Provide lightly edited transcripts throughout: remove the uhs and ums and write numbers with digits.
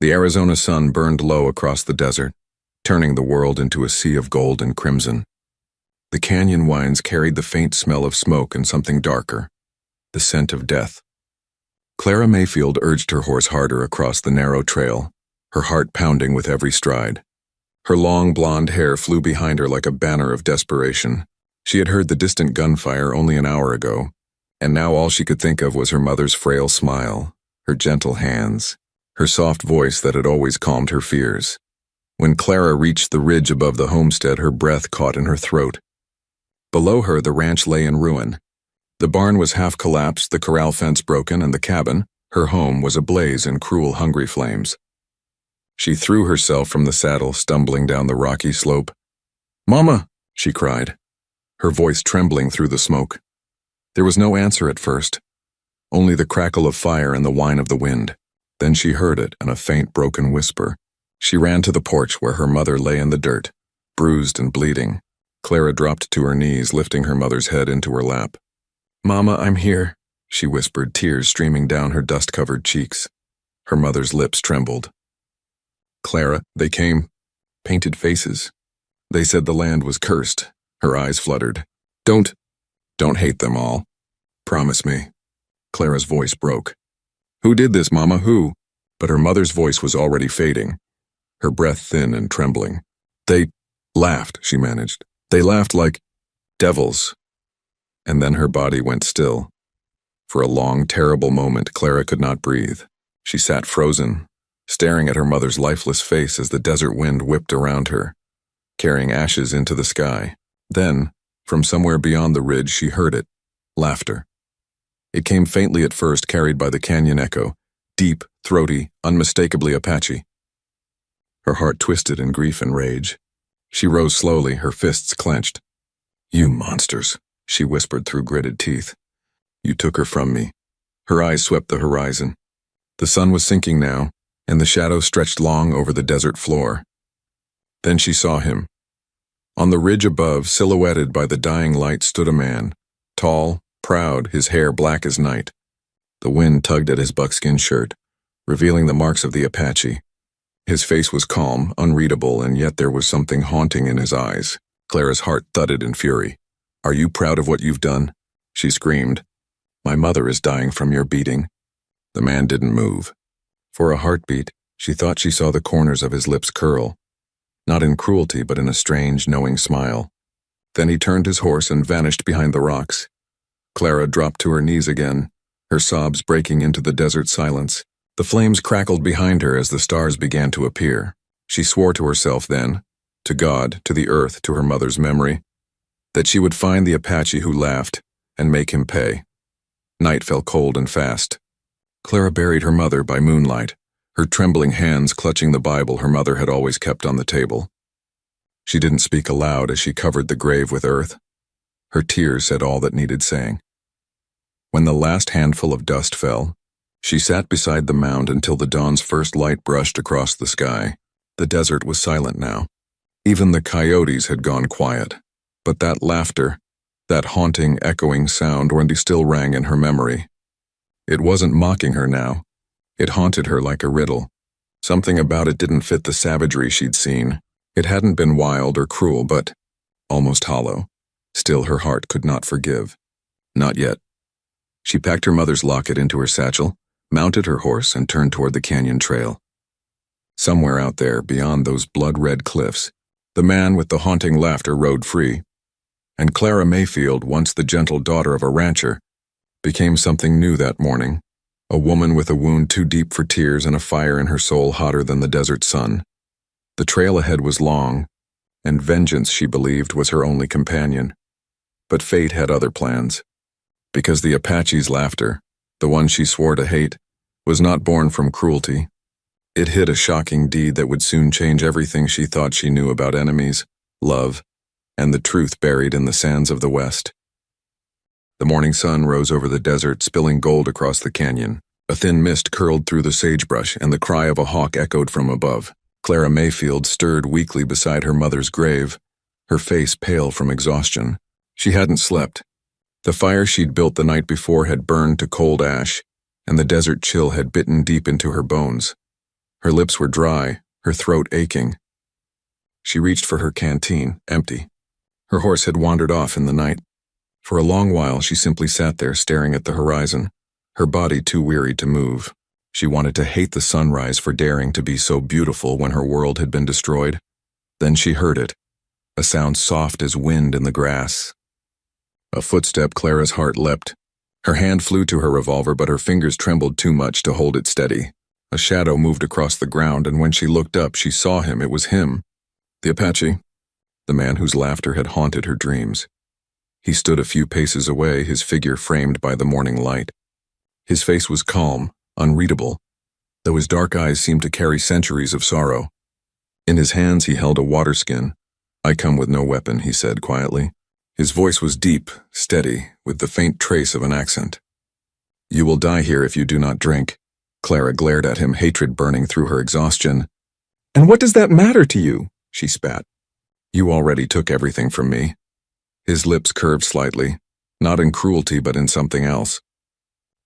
The Arizona sun burned low across the desert, turning the world into a sea of gold and crimson. The canyon winds carried the faint smell of smoke and something darker, the scent of death. Clara Mayfield urged her horse harder across the narrow trail, her heart pounding with every stride. Her long blonde hair flew behind her like a banner of desperation. She had heard the distant gunfire only an hour ago, and now all she could think of was her mother's frail smile, her gentle hands, her soft voice that had always calmed her fears. When Clara reached the ridge above the homestead, her breath caught in her throat. Below her, the ranch lay in ruin. The barn was half collapsed, the corral fence broken, and the cabin, her home, was ablaze in cruel, hungry flames. She threw herself from the saddle, stumbling down the rocky slope. "Mama!" she cried, her voice trembling through the smoke. There was no answer at first, only the crackle of fire and the whine of the wind. Then she heard it in a faint, broken whisper. She ran to the porch where her mother lay in the dirt, bruised and bleeding. Clara dropped to her knees, lifting her mother's head into her lap. "Mama, I'm here," she whispered, tears streaming down her dust-covered cheeks. Her mother's lips trembled. "Clara, they came. Painted faces. They said the land was cursed." Her eyes fluttered. Don't hate them all. Promise me." Clara's voice broke. "Who did this, Mama, who?" But her mother's voice was already fading, her breath thin and trembling. "They laughed," she managed. "They laughed like devils." And then her body went still. For a long, terrible moment, Clara could not breathe. She sat frozen, staring at her mother's lifeless face as the desert wind whipped around her, carrying ashes into the sky. Then, from somewhere beyond the ridge, she heard it, laughter. It came faintly at first, carried by the canyon echo, deep, throaty, unmistakably Apache. Her heart twisted in grief and rage. She rose slowly, her fists clenched. "You monsters," she whispered through gritted teeth. "You took her from me." Her eyes swept the horizon. The sun was sinking now, and the shadows stretched long over the desert floor. Then she saw him. On the ridge above, silhouetted by the dying light, stood a man, tall, proud, his hair black as night. The wind tugged at his buckskin shirt, revealing the marks of the Apache. His face was calm, unreadable, and yet there was something haunting in his eyes. Clara's heart thudded in fury. "Are you proud of what you've done?" she screamed. "My mother is dying from your beating." The man didn't move. For a heartbeat, she thought she saw the corners of his lips curl, not in cruelty but in a strange, knowing smile. Then he turned his horse and vanished behind the rocks. Clara dropped to her knees again, her sobs breaking into the desert silence. The flames crackled behind her as the stars began to appear. She swore to herself then, to God, to the earth, to her mother's memory, that she would find the Apache who laughed and make him pay. Night fell cold and fast. Clara buried her mother by moonlight, her trembling hands clutching the Bible her mother had always kept on the table. She didn't speak aloud as she covered the grave with earth. Her tears said all that needed saying. When the last handful of dust fell, she sat beside the mound until the dawn's first light brushed across the sky. The desert was silent now. Even the coyotes had gone quiet. But that laughter, that haunting, echoing sound, still rang in her memory. It wasn't mocking her now. It haunted her like a riddle. Something about it didn't fit the savagery she'd seen. It hadn't been wild or cruel, but almost hollow. Still, her heart could not forgive. Not yet. She packed her mother's locket into her satchel, mounted her horse, and turned toward the canyon trail. Somewhere out there, beyond those blood-red cliffs, the man with the haunting laughter rode free. And Clara Mayfield, once the gentle daughter of a rancher, became something new that morning, a woman with a wound too deep for tears and a fire in her soul hotter than the desert sun. The trail ahead was long, and vengeance, she believed, was her only companion. But fate had other plans, because the Apache's laughter, the one she swore to hate, was not born from cruelty. It hid a shocking deed that would soon change everything she thought she knew about enemies, love, and the truth buried in the sands of the West. The morning sun rose over the desert, spilling gold across the canyon. A thin mist curled through the sagebrush, and the cry of a hawk echoed from above. Clara Mayfield stirred weakly beside her mother's grave, her face pale from exhaustion. She hadn't slept. The fire she'd built the night before had burned to cold ash, and the desert chill had bitten deep into her bones. Her lips were dry, her throat aching. She reached for her canteen, empty. Her horse had wandered off in the night. For a long while she simply sat there staring at the horizon, her body too weary to move. She wanted to hate the sunrise for daring to be so beautiful when her world had been destroyed. Then she heard it, a sound soft as wind in the grass. A footstep. Clara's heart leapt. Her hand flew to her revolver, but her fingers trembled too much to hold it steady. A shadow moved across the ground, and when she looked up, she saw him. It was him, the Apache, the man whose laughter had haunted her dreams. He stood a few paces away, his figure framed by the morning light. His face was calm, unreadable, though his dark eyes seemed to carry centuries of sorrow. In his hands he held a water skin. "I come with no weapon," he said quietly. His voice was deep, steady, with the faint trace of an accent. "You will die here if you do not drink." Clara glared at him, hatred burning through her exhaustion. "And what does that matter to you?" she spat. "You already took everything from me." His lips curved slightly, not in cruelty but in something else.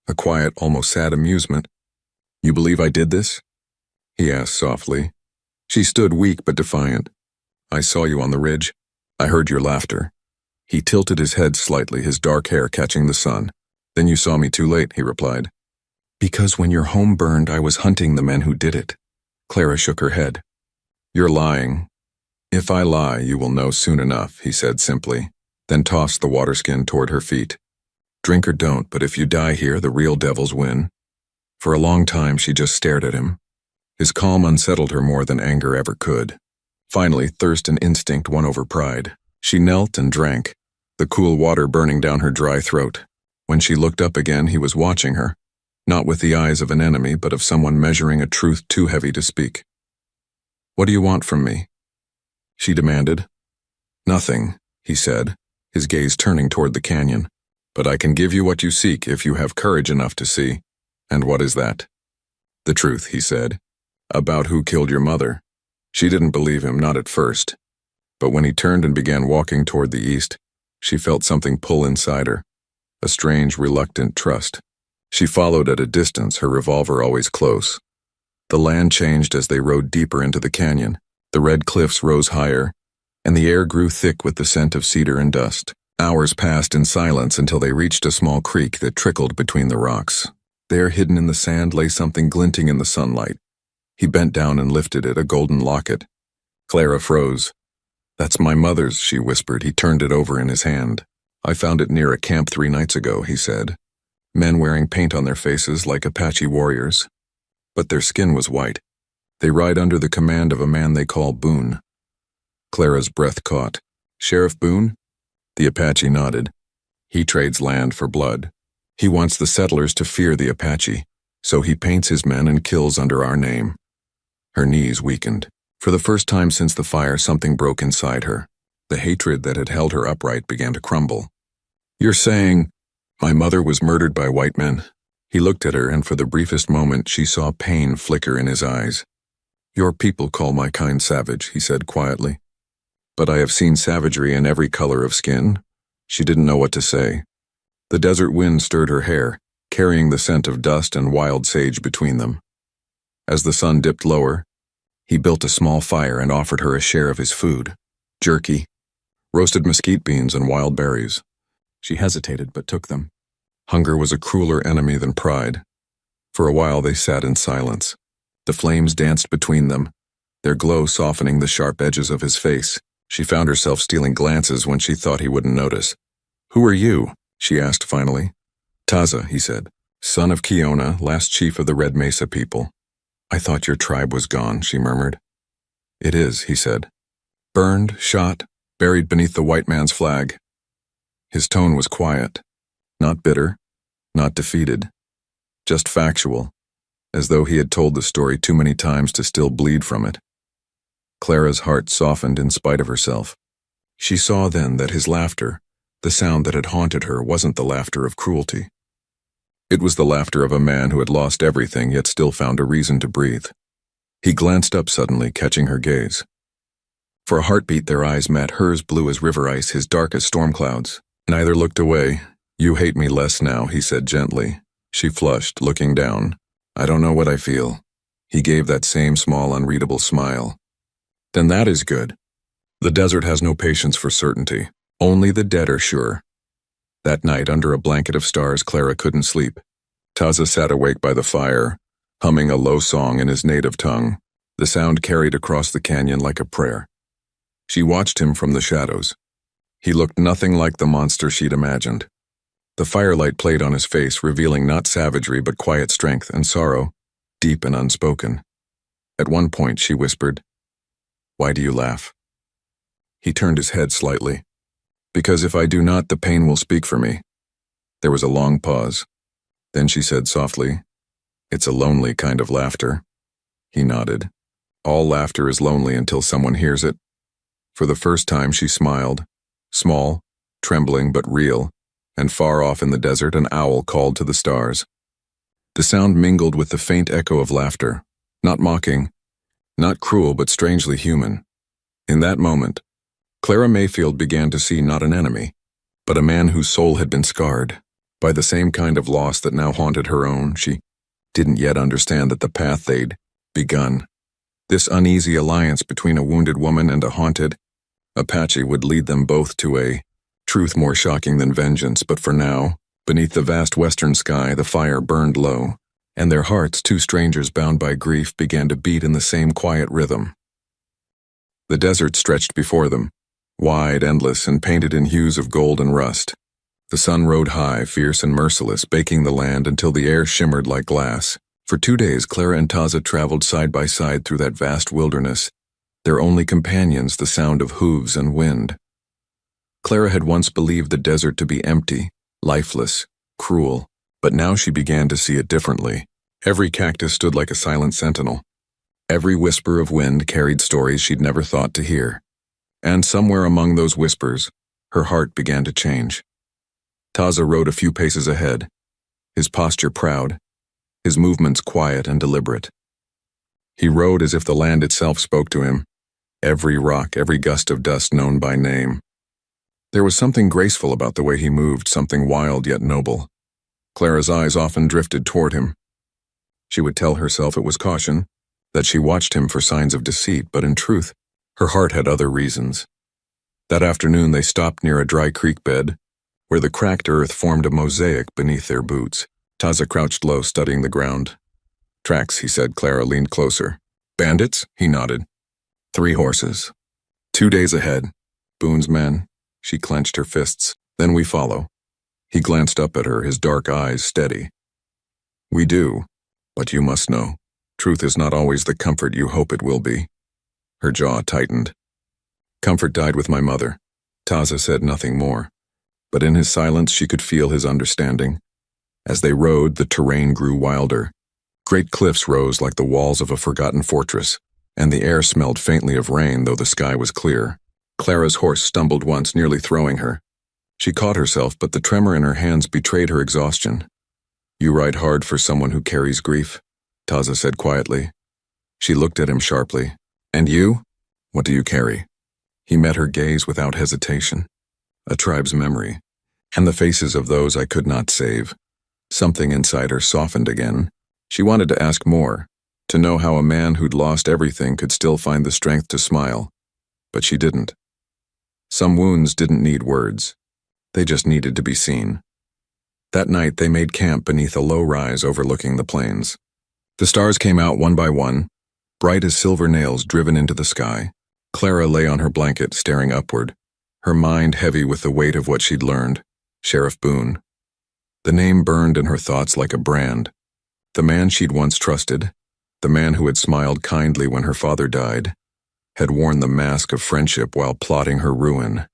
A quiet, almost sad amusement. "You believe I did this?" he asked softly. She stood weak but defiant. "I saw you on the ridge. I heard your laughter." He tilted his head slightly, his dark hair catching the sun. "Then you saw me too late," he replied. "Because when your home burned, I was hunting the men who did it." Clara shook her head. "You're lying." "If I lie, you will know soon enough," he said simply, then tossed the water skin toward her feet. "Drink or don't, but if you die here, the real devils win." For a long time she just stared at him. His calm unsettled her more than anger ever could. Finally, thirst and instinct won over pride. She knelt and drank, the cool water burning down her dry throat. When she looked up again, he was watching her, not with the eyes of an enemy, but of someone measuring a truth too heavy to speak. "What do you want from me?" she demanded. "Nothing," he said, his gaze turning toward the canyon. "But I can give you what you seek if you have courage enough to see." "And what is that?" "The truth," he said, "about who killed your mother." She didn't believe him, not at first. But when he turned and began walking toward the east, she felt something pull inside her, a strange, reluctant trust. She followed at a distance, her revolver always close. The land changed as they rode deeper into the canyon. The red cliffs rose higher, and the air grew thick with the scent of cedar and dust. Hours passed in silence until they reached a small creek that trickled between the rocks. There, hidden in the sand, lay something glinting in the sunlight. He bent down and lifted it, a golden locket. Clara froze. "That's my mother's," she whispered. He turned it over in his hand. "I found it near a camp 3 nights ago," he said. "Men wearing paint on their faces like Apache warriors. But their skin was white. They ride under the command of a man they call Boone." Clara's breath caught. "Sheriff Boone?" The Apache nodded. "He trades land for blood. He wants the settlers to fear the Apache, so he paints his men and kills under our name." Her knees weakened. For the first time since the fire, something broke inside her. The hatred that had held her upright began to crumble. "You're saying my mother was murdered by white men?" He looked at her, and for the briefest moment she saw pain flicker in his eyes. "Your people call my kind savage," he said quietly. "But I have seen savagery in every color of skin." She didn't know what to say. The desert wind stirred her hair, carrying the scent of dust and wild sage between them. As the sun dipped lower, he built a small fire and offered her a share of his food: jerky, roasted mesquite beans, and wild berries. She hesitated but took them. Hunger was a crueler enemy than pride. For a while they sat in silence. The flames danced between them, their glow softening the sharp edges of his face. She found herself stealing glances when she thought he wouldn't notice. "Who are you?" she asked finally. "Taza," he said, "son of Kiona, last chief of the Red Mesa people." "I thought your tribe was gone," she murmured. "It is," he said. "Burned, shot, buried beneath the white man's flag." His tone was quiet, not bitter, not defeated, just factual, as though he had told the story too many times to still bleed from it. Clara's heart softened in spite of herself. She saw then that his laughter, the sound that had haunted her, wasn't the laughter of cruelty. It was the laughter of a man who had lost everything yet still found a reason to breathe. He glanced up suddenly, catching her gaze. For a heartbeat their eyes met, hers blue as river ice, his dark as storm clouds. Neither looked away. "You hate me less now," he said gently. She flushed, looking down. "I don't know what I feel." He gave that same small, unreadable smile. Then that is good. The desert has no patience for certainty. Only the dead are sure. That night, under a blanket of stars, Clara couldn't sleep. Taza sat awake by the fire, humming a low song in his native tongue. The sound carried across the canyon like a prayer. She watched him from the shadows. He looked nothing like the monster she'd imagined. The firelight played on his face, revealing not savagery but quiet strength and sorrow, deep and unspoken. At one point she whispered, "Why do you laugh?" He turned his head slightly. "Because if I do not, the pain will speak for me." There was a long pause. Then she said softly, "It's a lonely kind of laughter." He nodded. All laughter is lonely until someone hears it. For the first time she smiled, small, trembling but real, and far off in the desert an owl called to the stars. The sound mingled with the faint echo of laughter, not mocking, not cruel but strangely human. In that moment, Clara Mayfield began to see not an enemy, but a man whose soul had been scarred by the same kind of loss that now haunted her own. She didn't yet understand that the path they'd begun, this uneasy alliance between a wounded woman and a haunted Apache, would lead them both to a truth more shocking than vengeance. But for now, beneath the vast western sky, the fire burned low, and their hearts, two strangers bound by grief, began to beat in the same quiet rhythm. The desert stretched before them, wide, endless, and painted in hues of gold and rust. The sun rode high, fierce and merciless, baking the land until the air shimmered like glass. For 2 days, Clara and Taza traveled side by side through that vast wilderness, their only companions the sound of hooves and wind. Clara had once believed the desert to be empty, lifeless, cruel, but now she began to see it differently. Every cactus stood like a silent sentinel. Every whisper of wind carried stories she'd never thought to hear. And somewhere among those whispers, her heart began to change. Taza rode a few paces ahead, his posture proud, his movements quiet and deliberate. He rode as if the land itself spoke to him, every rock, every gust of dust known by name. There was something graceful about the way he moved, something wild yet noble. Clara's eyes often drifted toward him. She would tell herself it was caution, that she watched him for signs of deceit, but in truth, her heart had other reasons. That afternoon they stopped near a dry creek bed, where the cracked earth formed a mosaic beneath their boots. Taza crouched low, studying the ground. "Tracks," he said. Clara leaned closer. "Bandits?" He nodded. 3 horses. 2 days ahead. Boone's men. She clenched her fists. "Then we follow." He glanced up at her, his dark eyes steady. "We do, but you must know, truth is not always the comfort you hope it will be." Her jaw tightened. "Comfort died with my mother." Taza said nothing more, but in his silence she could feel his understanding. As they rode, the terrain grew wilder. Great cliffs rose like the walls of a forgotten fortress, and the air smelled faintly of rain, though the sky was clear. Clara's horse stumbled once, nearly throwing her. She caught herself, but the tremor in her hands betrayed her exhaustion. "You ride hard for someone who carries grief," Taza said quietly. She looked at him sharply. "And you? What do you carry?" He met her gaze without hesitation. "A tribe's memory, and the faces of those I could not save." Something inside her softened again. She wanted to ask more, to know how a man who'd lost everything could still find the strength to smile. But she didn't. Some wounds didn't need words. They just needed to be seen. That night they made camp beneath a low rise overlooking the plains. The stars came out one by one, bright as silver nails driven into the sky. Clara lay on her blanket, staring upward, her mind heavy with the weight of what she'd learned. Sheriff Boone. The name burned in her thoughts like a brand. The man she'd once trusted, the man who had smiled kindly when her father died, had worn the mask of friendship while plotting her ruin.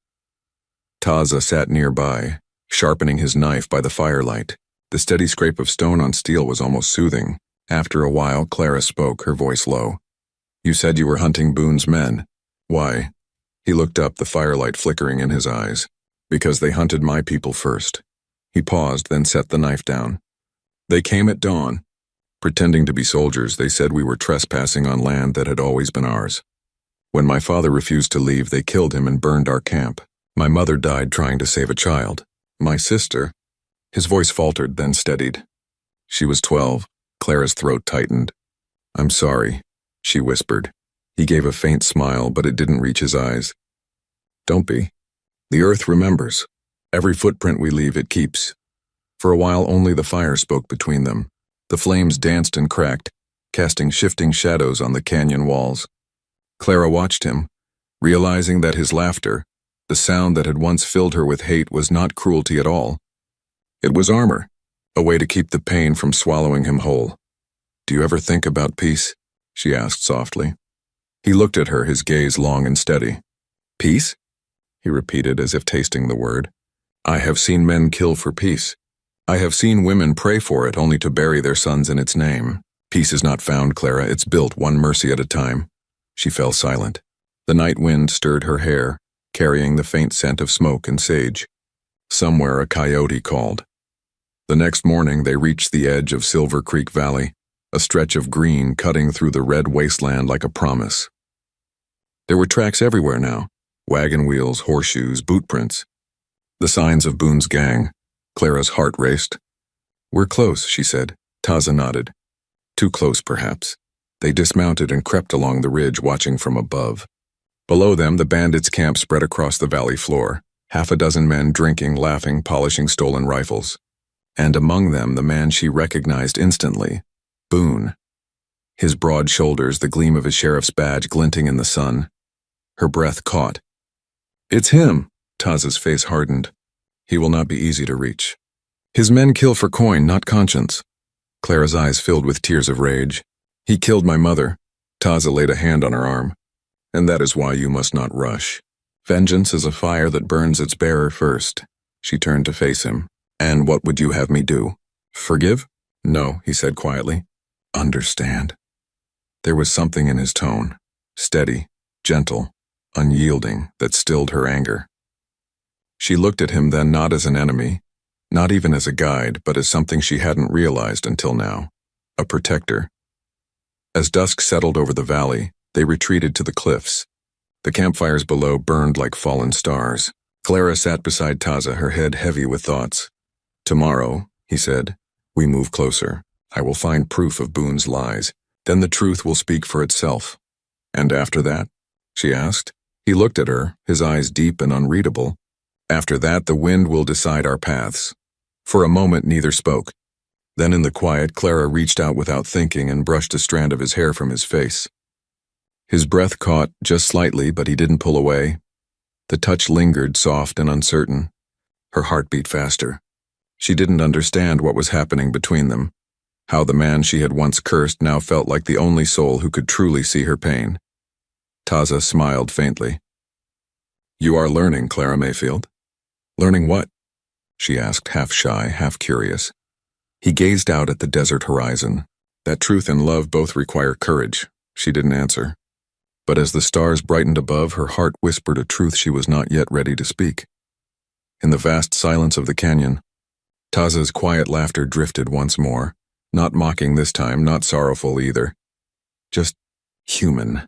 Taza sat nearby, sharpening his knife by the firelight. The steady scrape of stone on steel was almost soothing. After a while, Clara spoke, her voice low. "You said you were hunting Boone's men. Why?" He looked up, the firelight flickering in his eyes. "Because they hunted my people first." He paused, then set the knife down. "They came at dawn. Pretending to be soldiers, they said we were trespassing on land that had always been ours. When my father refused to leave, they killed him and burned our camp. My mother died trying to save a child. My sister..." His voice faltered, then steadied. "She was 12. Clara's throat tightened. I'm sorry, she whispered. He gave a faint smile, but it didn't reach his eyes. Don't be. The earth remembers. Every footprint we leave, it keeps. For a while, only the fire spoke between them. The flames danced and cracked, casting shifting shadows on the canyon walls. Clara watched him, realizing that his laughter, the sound that had once filled her with hate, was not cruelty at all. It was armor, a way to keep the pain from swallowing him whole. Do you ever think about peace? She asked softly. He looked at her, his gaze long and steady. Peace? He repeated as if tasting the word. I have seen men kill for peace. I have seen women pray for it only to bury their sons in its name. Peace is not found, Clara. It's built one mercy at a time. She fell silent. The night wind stirred her hair, carrying the faint scent of smoke and sage. Somewhere a coyote called. The next morning they reached the edge of Silver Creek Valley, a stretch of green cutting through the red wasteland like a promise. There were tracks everywhere now, wagon wheels, horseshoes, boot prints. The signs of Boone's gang. Clara's heart raced. We're close, she said. Taza nodded. Too close, perhaps. They dismounted and crept along the ridge, watching from above. Below them, the bandits' camp spread across the valley floor, half a dozen men drinking, laughing, polishing stolen rifles. And among them, the man she recognized instantly, Boone. His broad shoulders, the gleam of his sheriff's badge glinting in the sun. Her breath caught. It's him, Taza's face hardened. He will not be easy to reach. His men kill for coin, not conscience. Clara's eyes filled with tears of rage. He killed my mother. Taza laid a hand on her arm. And that is why you must not rush. Vengeance is a fire that burns its bearer first. She turned to face him. And what would you have me do? Forgive? No, he said quietly. Understand. There was something in his tone, steady, gentle, unyielding, that stilled her anger. She looked at him then not as an enemy, not even as a guide, but as something she hadn't realized until now, a protector. As dusk settled over the valley, they retreated to the cliffs. The campfires below burned like fallen stars. Clara sat beside Taza, her head heavy with thoughts. Tomorrow, he said, we move closer. I will find proof of Boone's lies. Then the truth will speak for itself. And after that? She asked. He looked at her, his eyes deep and unreadable. After that, the wind will decide our paths. For a moment, neither spoke. Then in the quiet, Clara reached out without thinking and brushed a strand of his hair from his face. His breath caught, just slightly, but he didn't pull away. The touch lingered, soft and uncertain. Her heart beat faster. She didn't understand what was happening between them, how the man she had once cursed now felt like the only soul who could truly see her pain. Taza smiled faintly. You are learning, Clara Mayfield. Learning what? She asked, half shy, half curious. He gazed out at the desert horizon. That truth and love both require courage. She didn't answer. But as the stars brightened above, her heart whispered a truth she was not yet ready to speak. In the vast silence of the canyon, Taza's quiet laughter drifted once more, not mocking this time, not sorrowful either. Just human.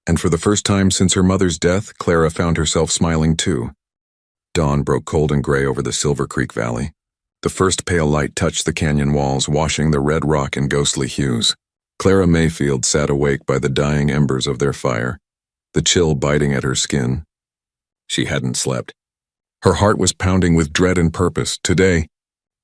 And for the first time since her mother's death, Clara found herself smiling too. Dawn broke cold and gray over the Silver Creek Valley. The first pale light touched the canyon walls, washing the red rock in ghostly hues. Clara Mayfield sat awake by the dying embers of their fire, the chill biting at her skin. She hadn't slept. Her heart was pounding with dread and purpose. Today,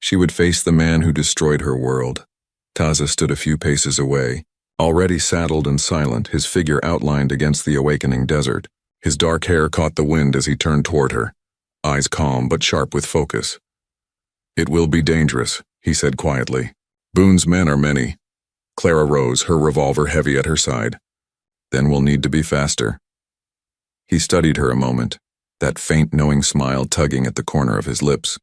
she would face the man who destroyed her world. Taza stood a few paces away, already saddled and silent, his figure outlined against the awakening desert. His dark hair caught the wind as he turned toward her, eyes calm but sharp with focus. It will be dangerous, he said quietly. Boone's men are many. Clara rose, her revolver heavy at her side. Then we'll need to be faster. He studied her a moment, that faint knowing smile tugging at the corner of his lips,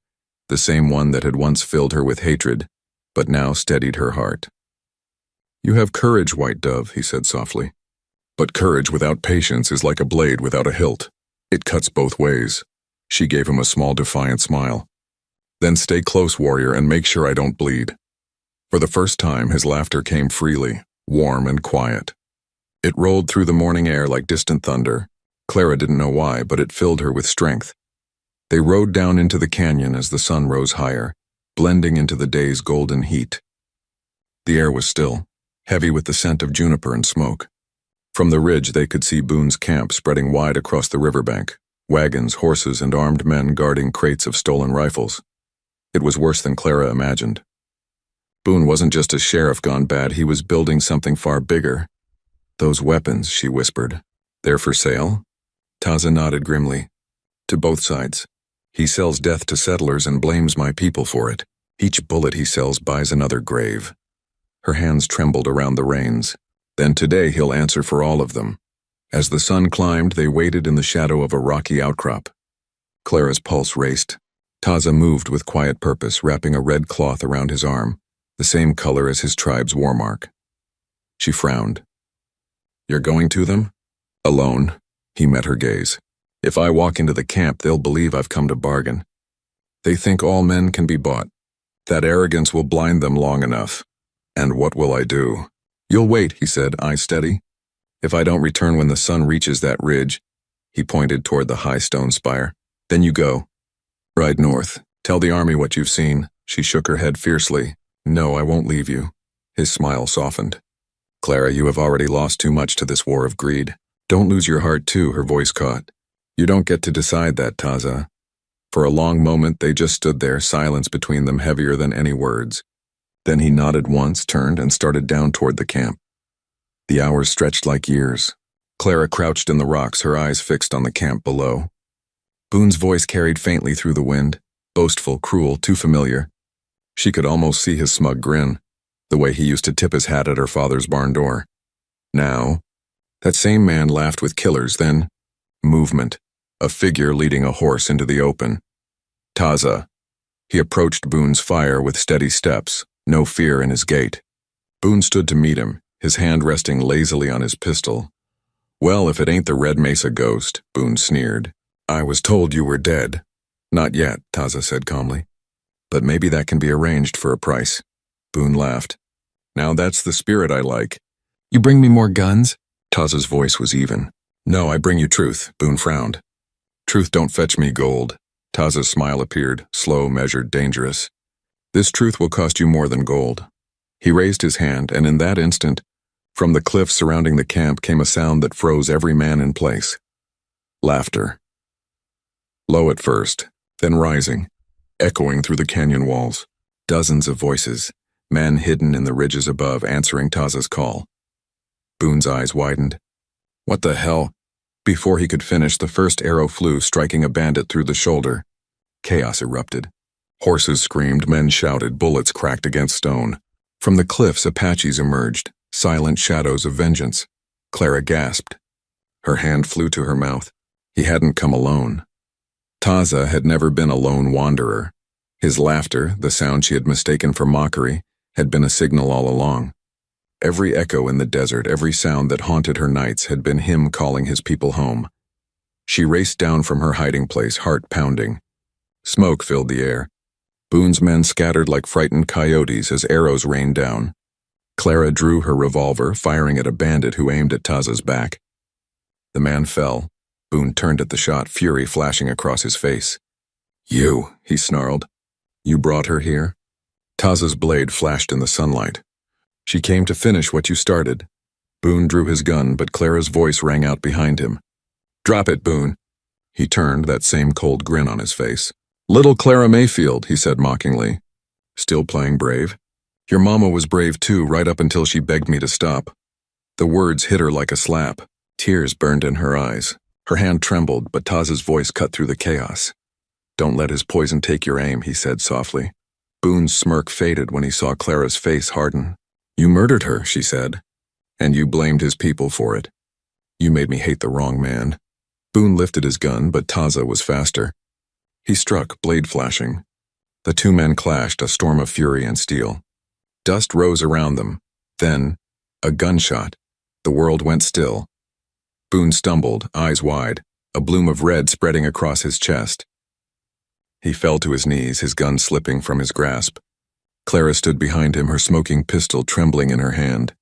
the same one that had once filled her with hatred, but now steadied her heart. You have courage, White Dove, he said softly. But courage without patience is like a blade without a hilt. It cuts both ways. She gave him a small defiant smile. Then stay close, warrior, and make sure I don't bleed. For the first time, his laughter came freely, warm and quiet. It rolled through the morning air like distant thunder. Clara didn't know why, but it filled her with strength. They rode down into the canyon as the sun rose higher, blending into the day's golden heat. The air was still. heavy with the scent of juniper and smoke. From the ridge they could see Boone's camp spreading wide across the riverbank, wagons, horses, and armed men guarding crates of stolen rifles. It was worse than Clara imagined. Boone wasn't just a sheriff gone bad, he was building something far bigger. "Those weapons," she whispered. "They're for sale?" Taza nodded grimly. "To both sides. He sells death to settlers and blames my people for it. Each bullet he sells buys another grave." Her hands trembled around the reins. "Then today he'll answer for all of them." As the sun climbed, they waited in the shadow of a rocky outcrop. Clara's pulse raced. Taza moved with quiet purpose, wrapping a red cloth around his arm, the same color as his tribe's war mark. She frowned. "You're going to them?" "Alone." He met her gaze. "If I walk into the camp, they'll believe I've come to bargain. They think all men can be bought. That arrogance will blind them long enough. And what will I do?" "You'll wait," he said, eyes steady. "If I don't return when the sun reaches that ridge," he pointed toward the high stone spire, "then you go. Ride north. Tell the army what you've seen." She shook her head fiercely. "No, I won't leave you." His smile softened. "Clara, you have already lost too much to this war of greed. Don't lose your heart too," her voice caught. "You don't get to decide that, Taza." For a long moment they just stood there, silence between them heavier than any words. Then he nodded once, turned, and started down toward the camp. The hours stretched like years. Clara crouched in the rocks, her eyes fixed on the camp below. Boone's voice carried faintly through the wind, boastful, cruel, too familiar. She could almost see his smug grin, the way he used to tip his hat at her father's barn door. Now, that same man laughed with killers, then movement, a figure leading a horse into the open. "Taza." He approached Boone's fire with steady steps, no fear in his gait. Boone stood to meet him, his hand resting lazily on his pistol. "Well, if it ain't the Red Mesa ghost," Boone sneered. "I was told you were dead." "Not yet," Taza said calmly. "But maybe that can be arranged for a price." Boone laughed. "Now that's the spirit I like." "You bring me more guns?" Taza's voice was even. "No, I bring you truth," Boone frowned. "Truth don't fetch me gold." Taza's smile appeared, slow, measured, dangerous. "This truth will cost you more than gold." He raised his hand, and in that instant, from the cliffs surrounding the camp came a sound that froze every man in place. Laughter. Low at first, then rising, echoing through the canyon walls. Dozens of voices, men hidden in the ridges above, answering Taza's call. Boone's eyes widened. "What the hell?" Before he could finish, the first arrow flew, striking a bandit through the shoulder. Chaos erupted. Horses screamed, men shouted, bullets cracked against stone. From the cliffs, Apaches emerged, silent shadows of vengeance. Clara gasped. Her hand flew to her mouth. He hadn't come alone. Taza had never been a lone wanderer. His laughter, the sound she had mistaken for mockery, had been a signal all along. Every echo in the desert, every sound that haunted her nights had been him calling his people home. She raced down from her hiding place, heart pounding. Smoke filled the air. Boone's men scattered like frightened coyotes as arrows rained down. Clara drew her revolver, firing at a bandit who aimed at Taza's back. The man fell. Boone turned at the shot, fury flashing across his face. "You," he snarled. "You brought her here?" Taza's blade flashed in the sunlight. "She came to finish what you started." Boone drew his gun, but Clara's voice rang out behind him. "Drop it, Boone." He turned, that same cold grin on his face. "Little Clara Mayfield," he said mockingly. "Still playing brave?" "Your mama was brave too, right up until she begged me to stop." The words hit her like a slap. Tears burned in her eyes. Her hand trembled, but Taza's voice cut through the chaos. "Don't let his poison take your aim," he said softly. Boone's smirk faded when he saw Clara's face harden. "You murdered her," she said, "and you blamed his people for it. You made me hate the wrong man." Boone lifted his gun, but Taza was faster. He struck, blade flashing. The two men clashed, a storm of fury and steel. Dust rose around them. Then, a gunshot. The world went still. Boone stumbled, eyes wide, a bloom of red spreading across his chest. He fell to his knees, his gun slipping from his grasp. Clara stood behind him, her smoking pistol trembling in her hand.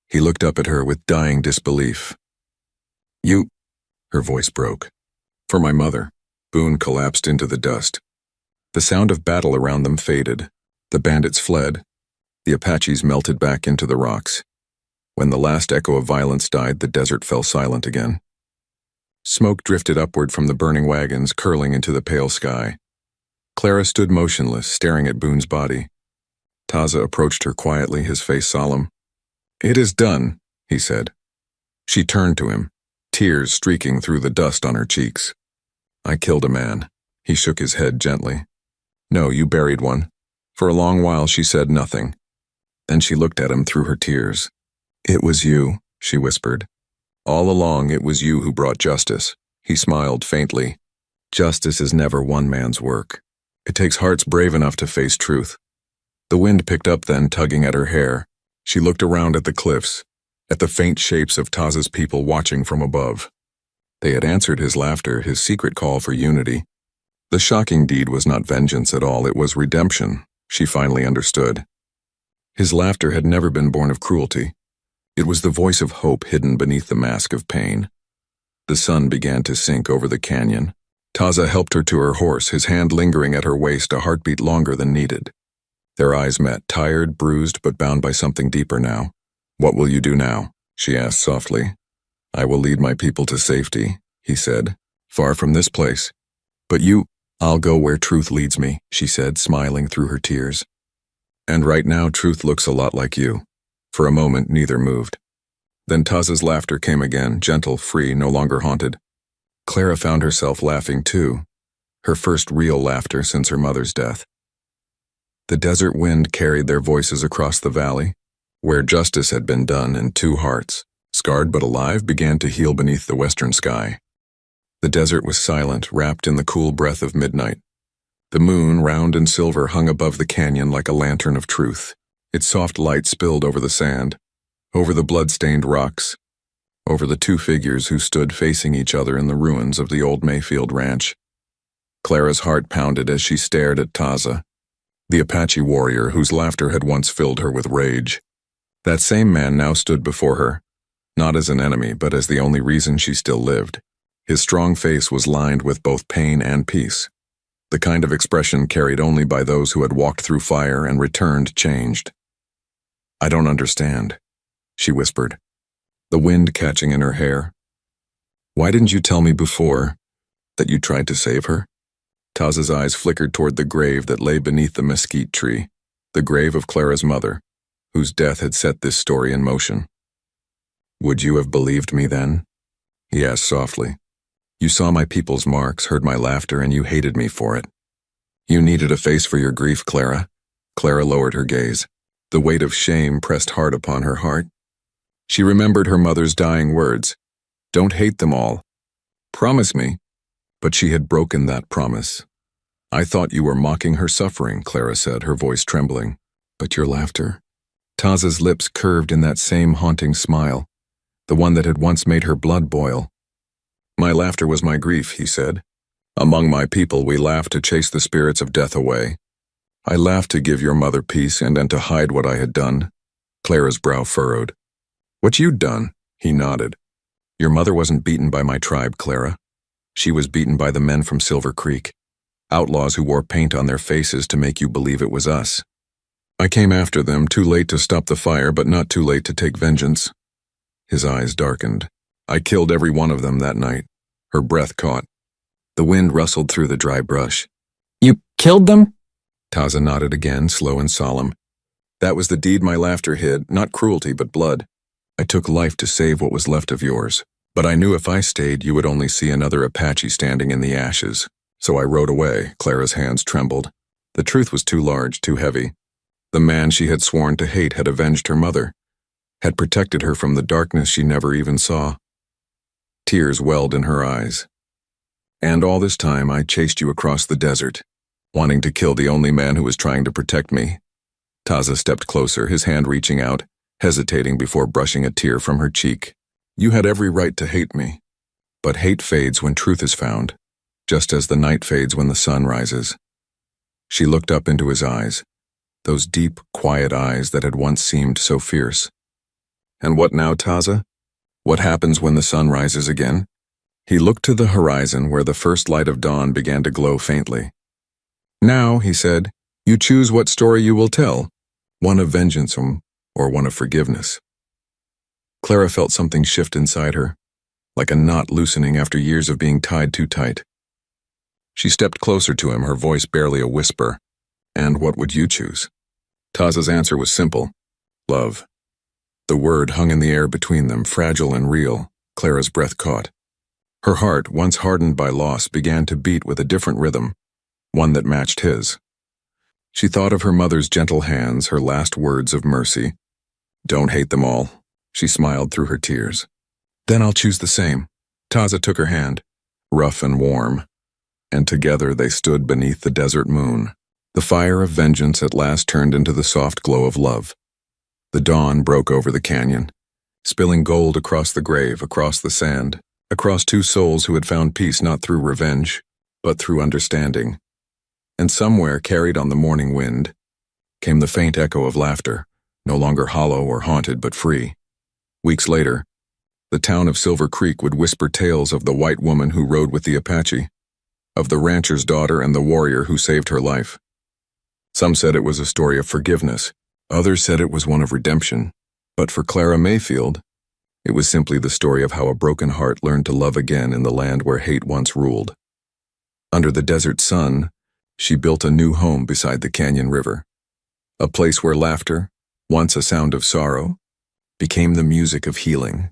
He looked up at her with dying disbelief. "You—" Her voice broke. "For my mother." Boone collapsed into the dust. The sound of battle around them faded. The bandits fled. The Apaches melted back into the rocks. When the last echo of violence died, the desert fell silent again. Smoke drifted upward from the burning wagons, curling into the pale sky. Clara stood motionless, staring at Boone's body. Taza approached her quietly, his face solemn. "It is done," he said. She turned to him, tears streaking through the dust on her cheeks. "I killed a man." He shook his head gently. "No, you buried one." For a long while she said nothing. Then she looked at him through her tears. "It was you," she whispered. "All along it was you who brought justice." He smiled faintly. "Justice is never one man's work. It takes hearts brave enough to face truth." The wind picked up then, tugging at her hair. She looked around at the cliffs, at the faint shapes of Taza's people watching from above. They had answered his laughter, his secret call for unity. The shocking deed was not vengeance at all, it was redemption, she finally understood. His laughter had never been born of cruelty. It was the voice of hope hidden beneath the mask of pain. The sun began to sink over the canyon. Taza helped her to her horse, his hand lingering at her waist, a heartbeat longer than needed. Their eyes met, tired, bruised, but bound by something deeper now. "What will you do now?" she asked softly. "I will lead my people to safety," he said, "far from this place. But you—" "I'll go where truth leads me," she said, smiling through her tears. "And right now truth looks a lot like you." For a moment neither moved. Then Taza's laughter came again, gentle, free, no longer haunted. Clara found herself laughing too, her first real laughter since her mother's death. The desert wind carried their voices across the valley, where justice had been done, and two hearts, scarred but alive, began to heal beneath the western sky. The desert was silent, wrapped in the cool breath of midnight. The moon, round and silver, hung above the canyon like a lantern of truth. Its soft light spilled over the sand, over the blood-stained rocks, over the two figures who stood facing each other in the ruins of the old Mayfield ranch. Clara's heart pounded as she stared at Taza, the Apache warrior whose laughter had once filled her with rage. That same man now stood before her, not as an enemy, but as the only reason she still lived. His strong face was lined with both pain and peace, the kind of expression carried only by those who had walked through fire and returned changed. "I don't understand," she whispered, the wind catching in her hair. "Why didn't you tell me before that you tried to save her?" Taza's eyes flickered toward the grave that lay beneath the mesquite tree, the grave of Clara's mother, whose death had set this story in motion. "Would you have believed me then?" he asked softly. "You saw my people's marks, heard my laughter, and you hated me for it. You needed a face for your grief, Clara." Clara lowered her gaze. The weight of shame pressed hard upon her heart. She remembered her mother's dying words. "Don't hate them all. Promise me." But she had broken that promise. "I thought you were mocking her suffering," Clara said, her voice trembling. "But your laughter—" Taza's lips curved in that same haunting smile, the one that had once made her blood boil. "My laughter was my grief," he said. "Among my people we laughed to chase the spirits of death away. I laughed to give your mother peace and to hide what I had done." Clara's brow furrowed. "What you'd done?" He nodded. "Your mother wasn't beaten by my tribe, Clara. She was beaten by the men from Silver Creek, outlaws who wore paint on their faces to make you believe it was us. I came after them, too late to stop the fire, but not too late to take vengeance." His eyes darkened. "I killed every one of them that night." Her breath caught. The wind rustled through the dry brush. "You killed them?" Taza nodded again, slow and solemn. "That was the deed my laughter hid, not cruelty but blood. I took life to save what was left of yours. But I knew if I stayed, you would only see another Apache standing in the ashes. So I rode away." Clara's hands trembled. The truth was too large, too heavy. The man she had sworn to hate had avenged her mother, had protected her from the darkness she never even saw. Tears welled in her eyes. "And all this time I chased you across the desert, wanting to kill the only man who was trying to protect me." Taza stepped closer, his hand reaching out, hesitating before brushing a tear from her cheek. "You had every right to hate me. But hate fades when truth is found, just as the night fades when the sun rises." She looked up into his eyes, those deep, quiet eyes that had once seemed so fierce. "And what now, Taza? What happens when the sun rises again?" He looked to the horizon where the first light of dawn began to glow faintly. "Now," he said, "you choose what story you will tell. one of vengeance or one of forgiveness. Clara felt something shift inside her, like a knot loosening after years of being tied too tight. She stepped closer to him, her voice barely a whisper. "And what would you choose?" Taza's answer was simple: love. The word hung in the air between them, fragile and real. Clara's breath caught. Her heart, once hardened by loss, began to beat with a different rhythm, one that matched his. She thought of her mother's gentle hands, her last words of mercy. "Don't hate them all," she smiled through her tears. "Then I'll choose the same." Taza took her hand, rough and warm, and together they stood beneath the desert moon. The fire of vengeance at last turned into the soft glow of love. The dawn broke over the canyon, spilling gold across the grave, across the sand, across two souls who had found peace not through revenge, but through understanding. And somewhere, carried on the morning wind, came the faint echo of laughter, no longer hollow or haunted but free. Weeks later, the town of Silver Creek would whisper tales of the white woman who rode with the Apache, of the rancher's daughter and the warrior who saved her life. Some said it was a story of forgiveness, others said it was one of redemption, but for Clara Mayfield, it was simply the story of how a broken heart learned to love again in the land where hate once ruled. Under the desert sun, she built a new home beside the canyon river, a place where laughter, once a sound of sorrow, became the music of healing.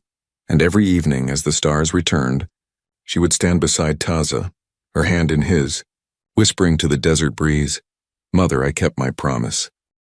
And every evening, as the stars returned, she would stand beside Taza, her hand in his, whispering to the desert breeze, "Mother, I kept my promise."